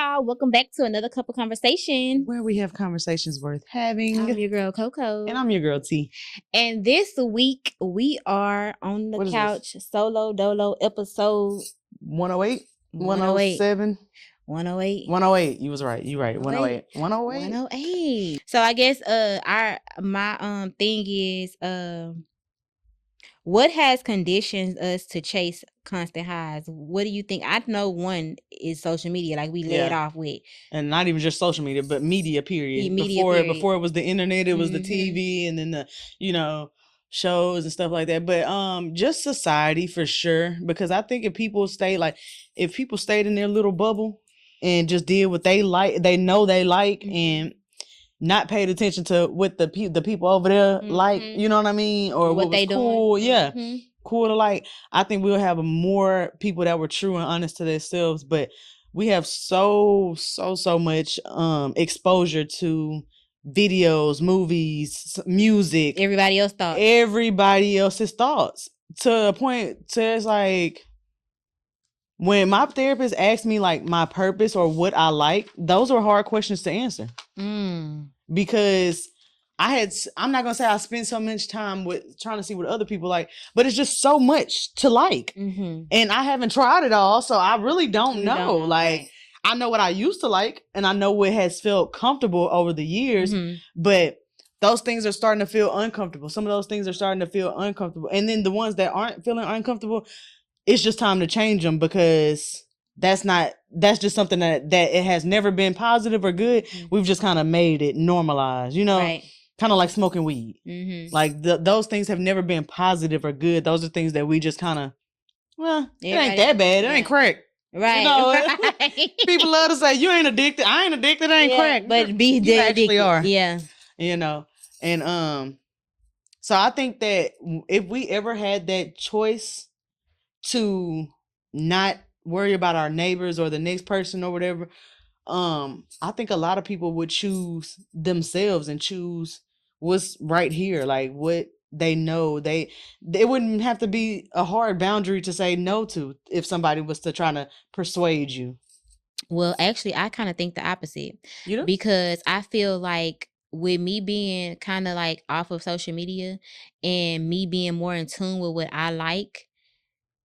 y'all. Welcome back to another Cup of Conversation, where we have conversations worth having. I'm your girl, Coco. And I'm your girl, T. And this week, we are on the couch, solo dolo episode 108, 107. 108. 108. You was right. You right. 108. 108. 108. So I guess my thing is what has conditioned us to chase constant highs? What do you think? I know one is social media, like we led off with. And not even just social media, but media, period. Before it was the internet, it was the TV and then the, shows and stuff like that. But just society for sure. Because I think if people stayed in their little bubble and just did what they like, they know they like, and not paid attention to what the people over there like, you know what I mean? Or what they cool, doing. Cool to like. I think we'll have more people that were true and honest to themselves, but we have so much exposure to videos, movies, music. Everybody else's thoughts to a point to it's like, when my therapist asked me like my purpose or what I like, those are hard questions to answer. Because I'm not going to say I spent so much time with trying to see what other people like, but it's just so much to like. And I haven't tried it all, so I really don't know. Like, I know what I used to like, and I know what has felt comfortable over the years, but those things are starting to feel uncomfortable. Some of those things are starting to feel uncomfortable. And then the ones that aren't feeling uncomfortable, it's just time to change them, because that's just something that it has never been positive or good. We've just kind of made it normalized, kind of like smoking weed. Like those things have never been positive or good. Those are things that we just kind of, it ain't that bad. It ain't crack. Right. People love to say, you ain't addicted. I ain't addicted. I ain't crack. But you actually addicted. are. Yeah. And so I think that if we ever had that choice to not worry about our neighbors or the next person or whatever, I think a lot of people would choose themselves and choose what's right here, like what they know. It wouldn't have to be a hard boundary to say no to if somebody was to try to persuade you. Well, actually, I kind of think the opposite. You know? Because I feel like with me being kind of like off of social media and me being more in tune with what I like,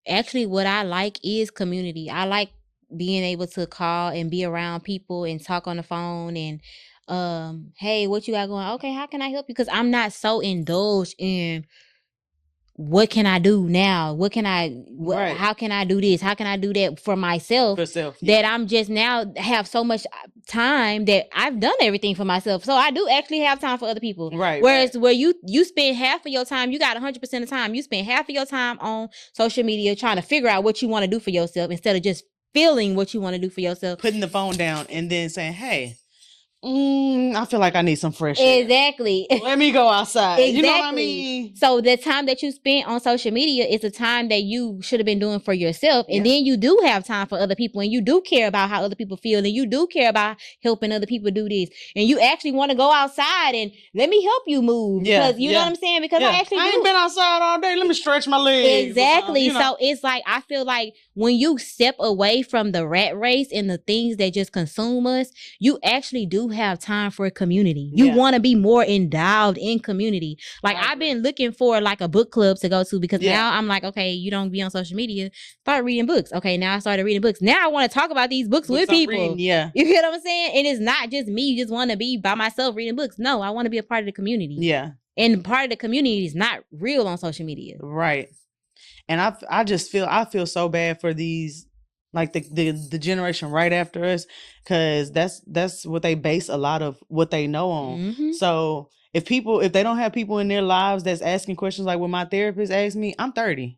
actually what I like is community. I like being able to call and be around people and talk on the phone and hey, what you got going? Okay, how can I help you? Because I'm not so indulged in what can I do now? How can I do this? How can I do that for myself? That I'm just now have so much time that I've done everything for myself. So I do actually have time for other people. Right. Whereas where you spend half of your time, you got 100% of the time, you spend half of your time on social media trying to figure out what you want to do for yourself instead of just feeling what you want to do for yourself. Putting the phone down and then saying, hey, I feel like I need some fresh air. Exactly. Let me go outside. Exactly. You know what I mean? So the time that you spent on social media is a time that you should have been doing for yourself. And then you do have time for other people, and you do care about how other people feel, and you do care about helping other people do this. And you actually want to go outside and let me help you move. Because you know what I'm saying? Because I ain't been outside all day. Let me stretch my legs. Exactly. So it's like, I feel like when you step away from the rat race and the things that just consume us, you actually do have time for a community. You want to be more endowed in community. Like I've been looking for like a book club to go to, because now I'm like, okay, you don't be on social media, start reading books. Okay, now I started reading books. Now I want to talk about these books with people. Reading, you get what I'm saying? And it's not just me just want to be by myself reading books. No, I want to be a part of the community. And part of the community is not real on social media. Right. And I feel so bad for these, like the generation right after us, because that's what they base a lot of what they know on. So if they don't have people in their lives that's asking questions like what my therapist asked me, I'm 30.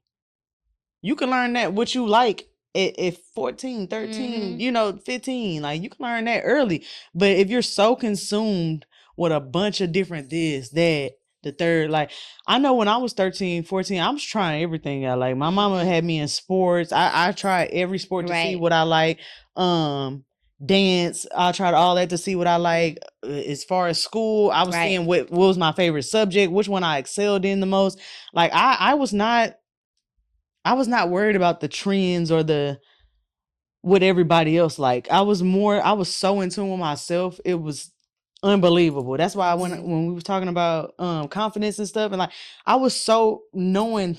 You can learn that what you like at 14, 13, 15. Like you can learn that early. But if you're so consumed with a bunch of different this, that, the third, like I know when I was 13, 14, I was trying everything out. Like my mama had me in sports. I tried every sport to see what I like. Dance, I tried all that to see what I like. As far as school, I was seeing what was my favorite subject, which one I excelled in the most. Like I was not worried about the trends or the what everybody else like. I was so in tune with myself. It was unbelievable. That's why when we were talking about confidence and stuff, and like I was so knowing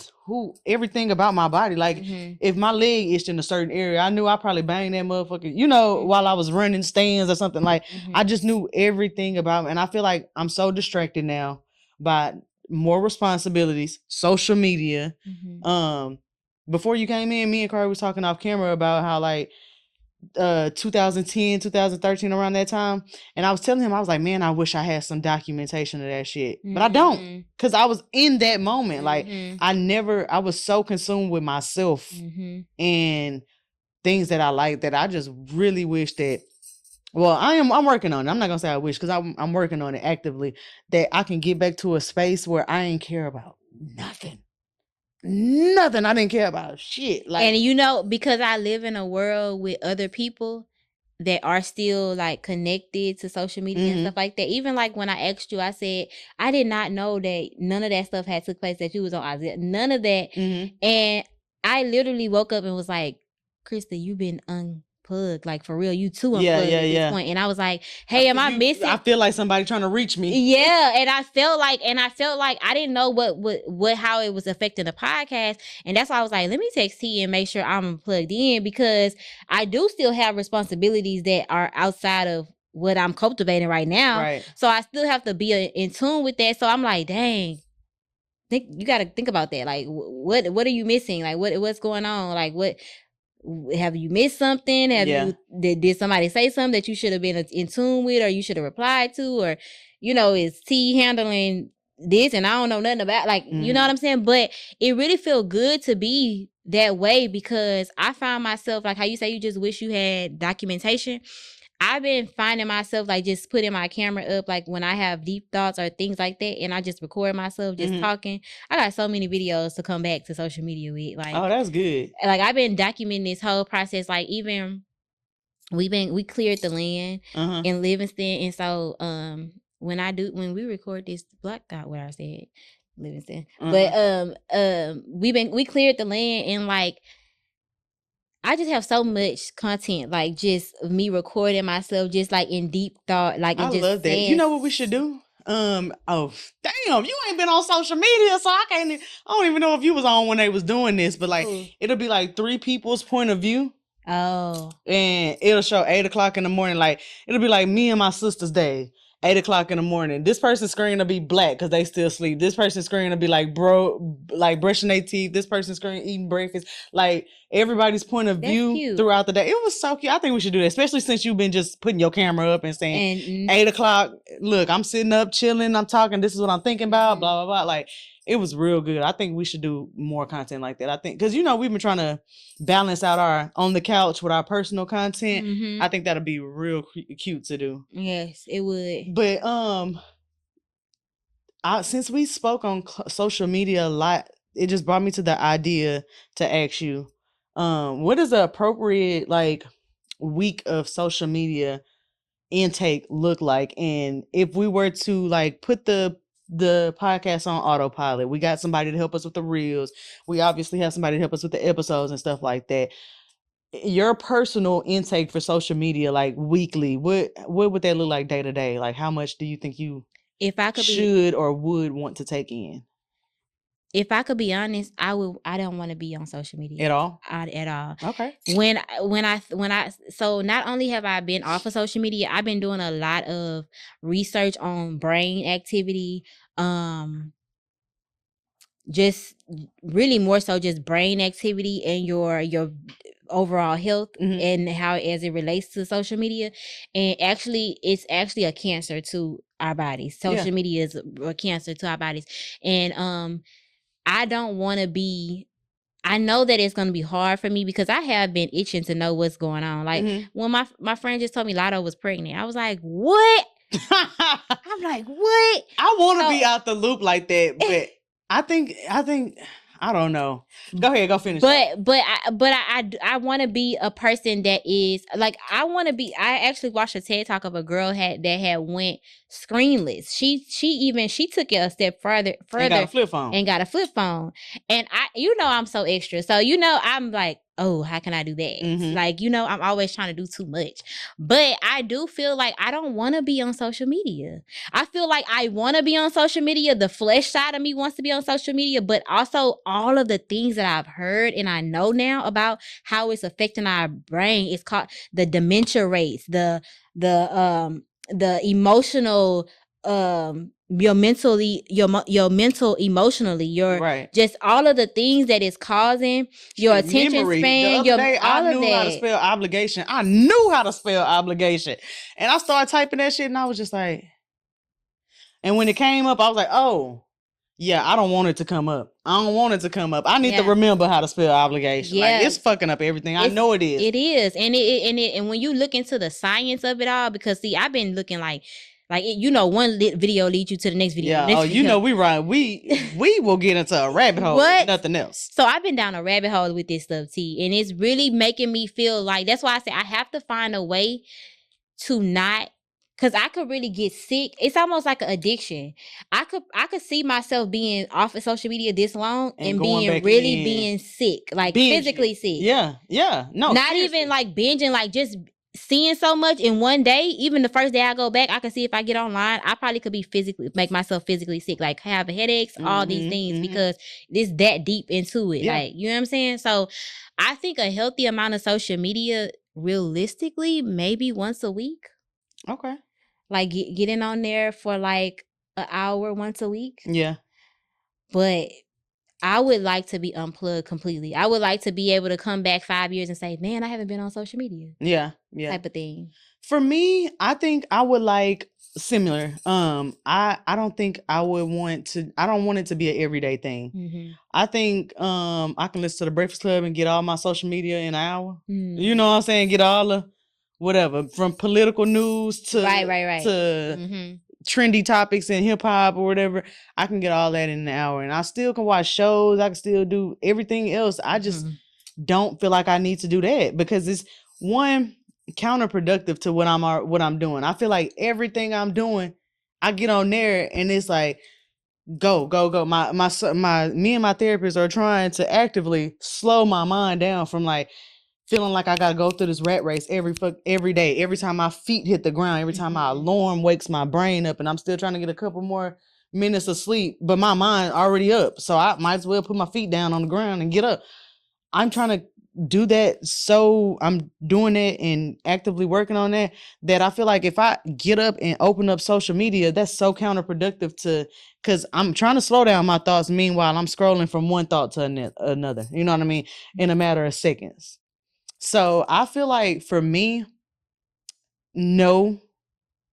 everything about my body. Like if my leg itched in a certain area, I knew I probably banged that motherfucker, while I was running stands or something. Like I just knew everything about me. And I feel like I'm so distracted now by more responsibilities, social media. Before you came in, me and Carly was talking off camera about how like 2010, 2013, around that time. And I was telling him, I was like, man, I wish I had some documentation of that shit. But I don't. Because I was in that moment. Like I was so consumed with myself and things that I like that I just really wish that, well, I'm working on it. I'm not gonna say I wish, because I'm working on it actively, that I can get back to a space where I ain't care about nothing. I didn't care about shit. Like, and because I live in a world with other people that are still like connected to social media and stuff like that. Even like when I asked you, I said I did not know that none of that stuff had took place, that you was on Isaiah, none of that. And I literally woke up and was like, Krista, you've been unplugged, like for real, you too unplugged at this point. And I was like, hey, am I missing? I feel like somebody trying to reach me. Yeah, and I felt like I didn't know how it was affecting the podcast, and that's why I was like, let me text T and make sure I'm plugged in, because I do still have responsibilities that are outside of what I'm cultivating right now. Right. So I still have to be in tune with that. So I'm like, dang, you got to think about that. Like, what are you missing? Like, what's going on? Like, what? Have you missed something? Did somebody say something that you should have been in tune with, or you should have replied to, or is T handling this and I don't know nothing about, like, you know what I'm saying? But it really feel good to be that way, because I found myself, like how you say you just wish you had documentation. I've been finding myself like just putting my camera up, like when I have deep thoughts or things like that, and I just record myself just talking. I got so many videos to come back to social media with. Like, oh, that's good. Like I've been documenting this whole process. Like even we cleared the land in Livingston, and so when we record this, blacked out what I said, Livingston, but we cleared the land, and like I just have so much content, like just me recording myself, just like in deep thought, like I love that. You know what we should do? Oh damn, you ain't been on social media, so I don't even know if you was on when they was doing this, but like it'll be like 3 people's point of view. Oh. And it'll show 8 o'clock in the morning. Like it'll be like me and my sister's day. 8 o'clock in the morning. This person's screen will be black because they still sleep. This person's screen will be like brushing their teeth. This person's screen eating breakfast. Like everybody's point of view throughout the day. It was so cute. I think we should do that, especially since you've been just putting your camera up and saying 8 o'clock. Look, I'm sitting up chilling. I'm talking. This is what I'm thinking about. Blah, blah, blah. Like it was real good. I think we should do more content like that. I think because we've been trying to balance out our on the couch with our personal content. I think that'll be real cute to do. Yes, it would. But since we spoke on social media a lot, it just brought me to the idea to ask you, what is the appropriate like week of social media intake look like? And if we were to like put the podcast on autopilot, we got somebody to help us with the reels. We obviously have somebody to help us with the episodes and stuff like that. Your personal intake for social media, like weekly, what would that look like day to day? Like how much do you think you should or would want to take in? If I could be honest, I don't want to be on social media at all. At all. Okay. So not only have I been off of social media, I've been doing a lot of research on brain activity, just really more so just brain activity and your overall health and how as it relates to social media. And it's actually a cancer to our bodies. Social media is a cancer to our bodies. And I don't want to be, I know that it's going to be hard for me because I have been itching to know what's going on. Like when my friend just told me Lotto was pregnant, I was like, what? I'm like, what? I want to be out the loop like that, but I think I don't know. Go ahead, go finish. But I want to be a person that is like, I actually watched a TED Talk of a girl that had went screenless. She took it a step further and got a flip phone. And I'm so extra. So I'm like, oh, how can I do that? Like, you know, I'm always trying to do too much. But I do feel like I don't want to be on social media. I feel like I want to be on social media. The flesh side of me wants to be on social media, but also all of the things that I've heard and I know now about how it's affecting our brain. It's called the dementia rates, the emotional your mental emotionally, your just all of the things that it's causing, your attention memory. span, The other day all I of knew that. how to spell obligation. I knew how to spell obligation. And I started typing that shit and I was just like, and when it came up, I was like, oh, yeah, I don't want it to come up. I don't want it to come up. I need to remember how to spell obligation. Like, it's fucking up everything. I know it is. It is. And when you look into the science of it all, because see, I've been looking like you know, one video leads you to the next video. Yeah. Next video. You know, we will get into a rabbit hole. Nothing else. So I've been down a rabbit hole with this stuff, T, and it's really making me feel like, that's why I say I have to find a way to not, because I could really get sick. It's almost like an addiction. I could see myself being off of social media this long and being really being sick, like physically sick. Yeah. No, not seriously. Even like binging, like just seeing so much in one day. Even the first day I go back, I can see if I get online, I probably could be make myself physically sick, like have headaches, all these things, because it's that deep into it. Like, you know what I'm saying? So I think a healthy amount of social media, realistically, maybe once a week. Okay. Like getting on there for like an hour once a week. Yeah. But I would like to be unplugged completely. I would like to be able to come back 5 years and say, man, I haven't been on social media. Yeah. Type of thing. For me, I think I would like similar. I don't think I would want to, I don't want it to be an everyday thing. I think I can listen to the Breakfast Club and get all my social media in an hour. You know what I'm saying? Get all the whatever, from political news to to trendy topics in hip hop or whatever. I can get all that in an hour, and I still can watch shows. I can still do everything else. I just don't feel like I need to do that, because it's one, counterproductive to what I'm doing. I feel like everything I'm doing, I get on there and it's like, go. Me and my therapist are trying to actively slow my mind down from like feeling like I gotta go through this rat race every day. Every time my feet hit the ground, every time my alarm wakes my brain up, and I'm still trying to get a couple more minutes of sleep, but my mind already up. So I might as well put my feet down on the ground and get up. I'm trying to do that. So I'm doing it and actively working on that I feel like if I get up and open up social media, that's so counterproductive because I'm trying to slow down my thoughts. Meanwhile, I'm scrolling from one thought to another, you know what I mean? In a matter of seconds. So I feel like for me, no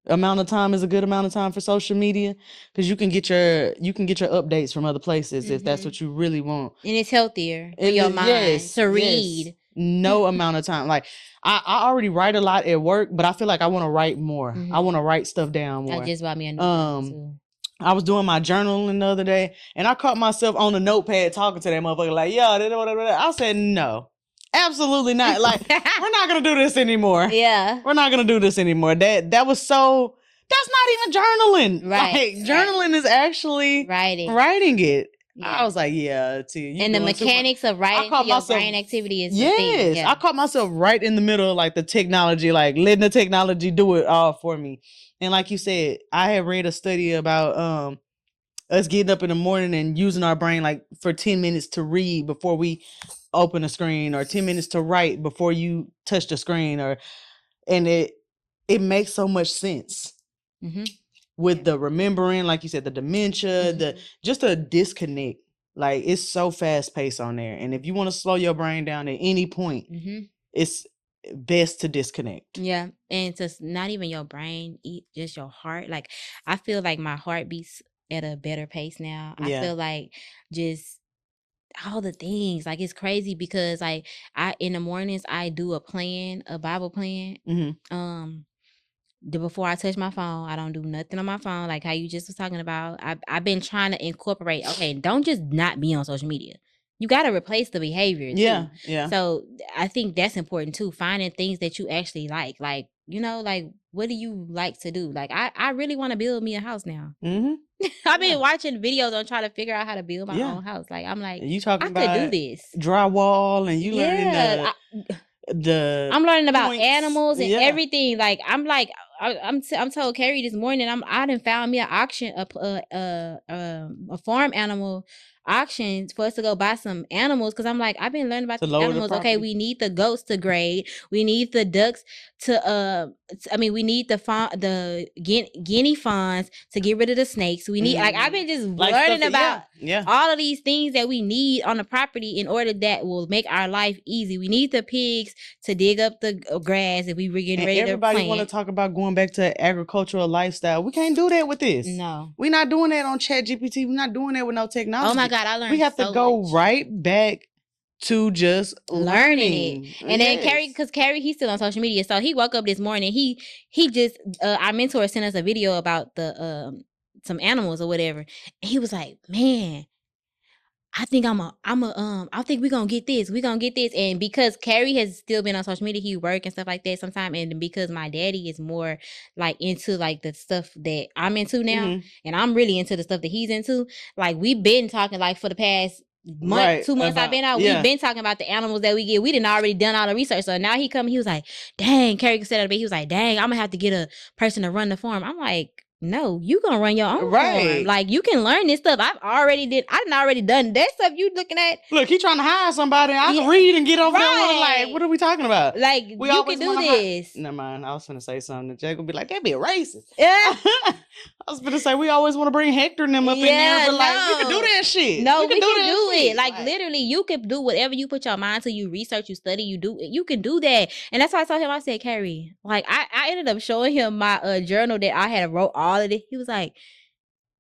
amount of time is a good amount of time for social media, because you can get your updates from other places if that's what you really want, and it's healthier for your mind to read. No amount of time. Like I already write a lot at work, but I feel like I want to write more. I want to write stuff down more. I just bought me a new too. I was doing my journaling the other day, and I caught myself on the notepad talking to that motherfucker like, yo, I said, no, absolutely not. Like, we're not going to do this anymore. Yeah. We're not going to do this anymore. That was so, that's not even journaling. Right. Like, journaling is actually writing it. Yeah. I was like, yeah, and the mechanics of writing to your brain activity is the thing. Yeah. I caught myself right in the middle of like the technology, like letting the technology do it all for me. And like you said, I had read a study about us getting up in the morning and using our brain like for 10 minutes to read before we open a screen, or 10 minutes to write before you touch the screen, and it makes so much sense. With the remembering, like you said, the dementia, just a disconnect. Like, it's so fast paced on there. And if you want to slow your brain down at any point, it's best to disconnect. Yeah. And to not even your brain, just your heart. Like, I feel like my heart beats at a better pace now. I feel like just all the things, like, it's crazy because like in the mornings I do a Bible plan. Before I touch my phone, I don't do nothing on my phone. Like how you just was talking about, I've been trying to incorporate, okay, don't just not be on social media. You got to replace the behavior too. Yeah. So I think that's important too. Finding things that you actually like, you know, like what do you like to do? Like I really want to build me a house now. I've been watching videos on trying to figure out how to build my own house. Like, I'm like, you talking I could do about this. drywall, and you learning I'm learning about points. animals and everything. Like, I'm told Carrie this morning, I done found me an auction, a farm animal auction for us to go buy some animals, because I'm like, I've been learning about the animals. Okay, we need the goats to grade, we need the ducks to we need the guinea fawns to get rid of the snakes. We need like, I've been just learning about all of these things that we need on the property in order that will make our life easy. We need the pigs to dig up the grass if we were getting ready to plant. Everybody want to talk about going back to agricultural lifestyle. We can't do that with this. No, we're not doing that on ChatGPT. We're not doing that with no technology. Oh my God, I learned. We have to go right back to just learning it. And then Carrie, he's still on social media, so he woke up this morning. He just our mentor sent us a video about the some animals or whatever, and he was like, man, I think I think we're gonna get this. And because Carrie has still been on social media, he work and stuff like that sometimes. And because my daddy is more like into like the stuff that I'm into now, and I'm really into the stuff that he's into, like we've been talking like for the past month, 2 months I've been out, we've been talking about the animals that we get. We didn't already done all the research. So now he was like, dang, Carrie said it, but he was like, dang, I'm gonna have to get a person to run the farm. I'm like, no, you gonna run your own farm. Like, you can learn this stuff. I done already done that stuff you looking at. Look, he trying to hire somebody. I can read and get over there. Like, what are we talking about? Like, you can do this. Never mind. I was gonna say something. Jake would be like, that'd be a racist. Yeah. I was gonna say we always want to bring Hector and them up in there, but like, we can do that shit. No, we can do it. Like, literally, you can do whatever you put your mind to. You research, you study, you do it. You can do that. And that's why I told him, I said, Carrie, like, I ended up showing him my journal that I had wrote all of it. He was like,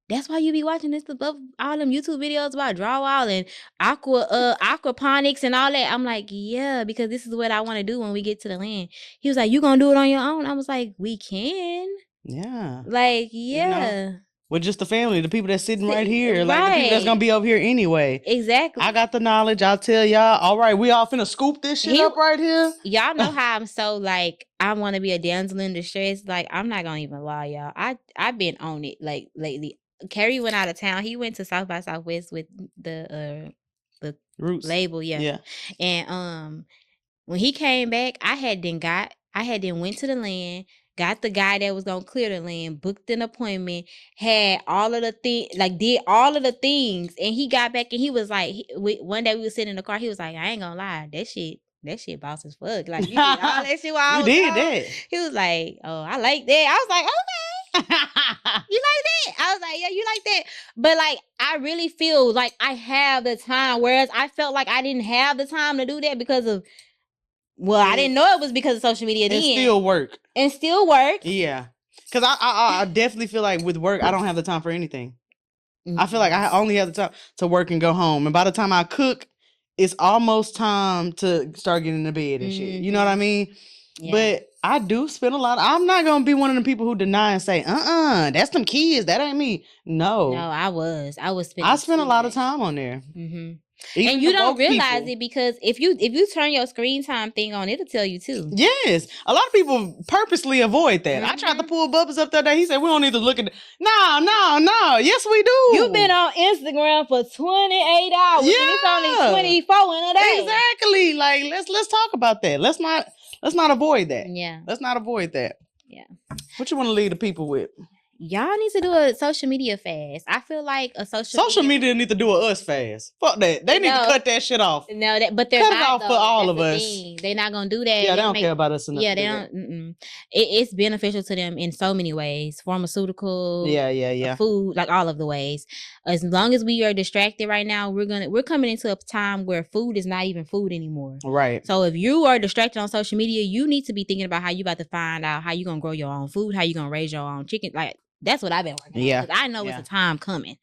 that's why you be watching this stuff, all them YouTube videos about drywall and aquaponics and all that. I'm like, yeah, because this is what I want to do when we get to the land. He was like, you gonna do it on your own? I was like, we can. Yeah. Like, yeah. You know, with just the family, the people that's sitting right here, like the people that's gonna be over here anyway. Exactly. I got the knowledge. I'll tell y'all. All right, we all finna scoop this shit up right here. Y'all know how I'm so like, I want to be a damsel in distress. Like, I'm not gonna even lie, y'all. I've been on it like lately. Carrie went out of town. He went to South by Southwest with the Roots label, yeah. And when he came back, I had then went to the land, got the guy that was gonna clear the land, booked an appointment, had all of the things, like did all of the things, and he got back and he was like, one day we was sitting in the car, he was like, I ain't gonna lie, that shit boss as fuck. Like, you did all that shit while I was did that. He was like, oh, I like that. I was like, okay. You like that? I was like, yeah, you like that. But like, I really feel like I have the time, whereas I felt like I didn't have the time to do that because of, I didn't know it was because of social media then. And still work. Yeah. Because I definitely feel like with work, I don't have the time for anything. Mm-hmm. I feel like I only have the time to work and go home. And by the time I cook, it's almost time to start getting to bed and shit. You know what I mean? Yeah. But I do spend a lot. I'm not going to be one of the people who deny and say, that's them kids. That ain't me. No. No, I was spending. I spent a lot of time on there. Mm-hmm. And you don't realize it because if you turn your screen time thing on, it'll tell you too. Yes. A lot of people purposely avoid that. Mm-hmm. I tried to pull Bubba's up that day. He said, we don't need to look at it. No. Yes, we do. You've been on Instagram for 28 hours. Yeah. And it's only 24 in a day. Exactly. Like, let's talk about that. Let's not avoid that. Yeah. Let's not avoid that. Yeah. What you want to leave the people with? Y'all need to do a social media fast. I feel like a social media need to do a us fast. Fuck that. They need to cut that shit off. No, but they're cut not, it off though. for all That's of us. Thing. They're not gonna do that. Yeah, they don't care about us enough. Yeah, they don't. It's beneficial to them in so many ways. Pharmaceutical. Yeah. Food, like all of the ways. As long as we are distracted right now, we're coming into a time where food is not even food anymore. Right. So if you are distracted on social media, you need to be thinking about how you about to find out how you gonna grow your own food, how you gonna raise your own chicken, like. That's what I've been working on. Because I know it's a time coming.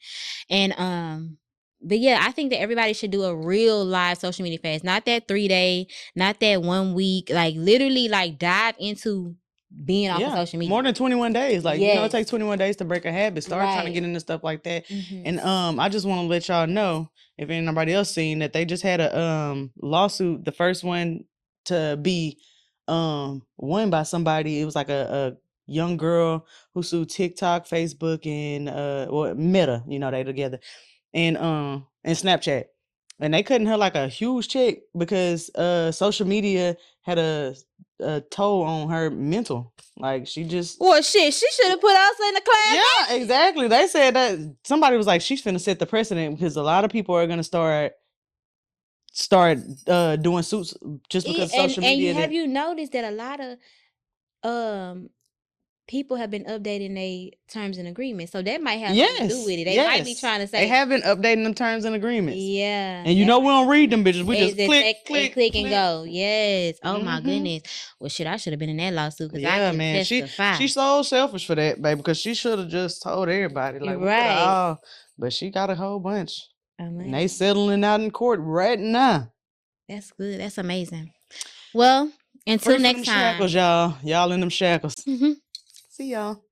And but yeah, I think that everybody should do a real live social media fast. Not that 3-day, not that 1 week. Like literally like dive into being off of social media. More than 21 days. Like, you know, it takes 21 days to break a habit. Start trying to get into stuff like that. Mm-hmm. And I just want to let y'all know, if anybody else seen that, they just had a lawsuit, the first one to be won by somebody. It was like a young girl who sued TikTok, Facebook, and Meta. You know, they together, and Snapchat. And they cutting her like a huge check because social media had a toll on her mental. Like she just she should have put us in the class. Yeah, exactly. They said that somebody was like, she's finna set the precedent because a lot of people are gonna start doing suits just because social media. And have you noticed that a lot of people have been updating their terms and agreements, so that might have something to do with it. They might be trying to say they have been updating them terms and agreements. Yeah, and you know we don't read them bitches. We just click and go. Yes. Oh my goodness. Well, shit, I should have been in that lawsuit because I can testify. She's so selfish for that, baby, because she should have just told everybody like right. But she got a whole bunch. And they settling out in court right now. That's good. That's amazing. Well, until next time. Shackles, y'all in them shackles. See y'all.